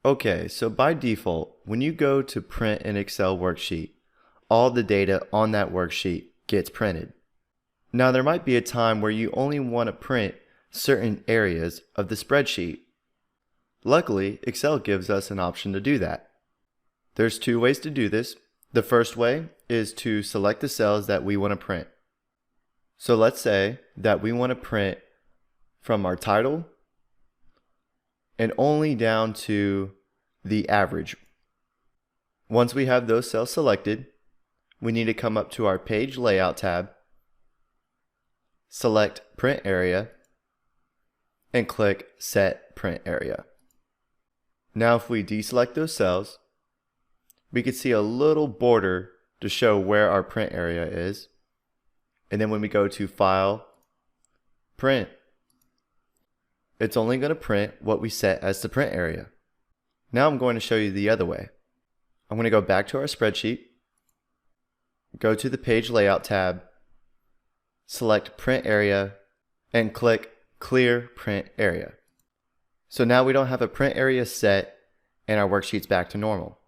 Okay, so by default, when you go to print an Excel worksheet, all the data on that worksheet gets printed. Now there might be a time where you only want to print certain areas of the spreadsheet. Luckily, Excel gives us an option to do that. There's two ways to do this. The first way is to select the cells that we want to print. So let's say that we want to print from our title and only down to the average. Once we have those cells selected, we need to come up to our Page Layout tab, select Print Area, and click Set Print Area. Now if we deselect those cells, we can see a little border to show where our print area is. And then when we go to File, Print, it's only going to print what we set as the print area. Now I'm going to show you the other way. I'm going to go back to our spreadsheet, go to the Page Layout tab, select Print Area, and click Clear Print Area. So now we don't have a print area set and our worksheet's back to normal.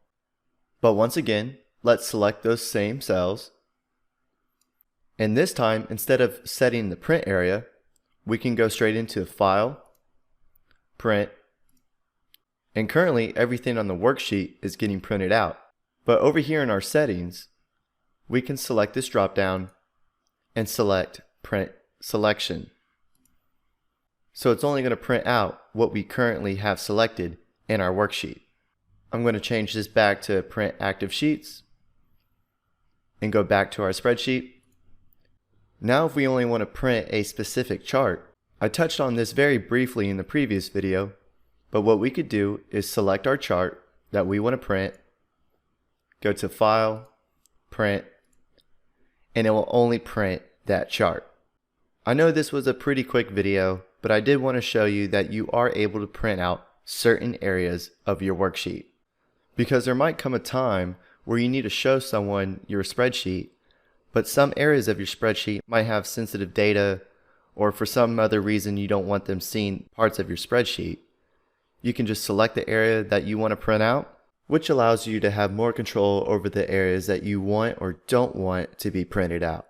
But once again, let's select those same cells. And this time, instead of setting the print area, we can go straight into File, Print, and currently everything on the worksheet is getting printed out. But over here in our settings, we can select this drop down and select Print Selection. So it's only going to print out what we currently have selected in our worksheet. I'm going to change this back to Print Active Sheets and go back to our spreadsheet. Now if we only want to print a specific chart, I touched on this very briefly in the previous video, but what we could do is select our chart that we want to print, go to File, Print, and it will only print that chart. I know this was a pretty quick video, but I did want to show you that you are able to print out certain areas of your worksheet. Because there might come a time where you need to show someone your spreadsheet, but some areas of your spreadsheet might have sensitive data, or for some other reason you don't want them seeing parts of your spreadsheet. You can just select the area that you want to print out, which allows you to have more control over the areas that you want or don't want to be printed out.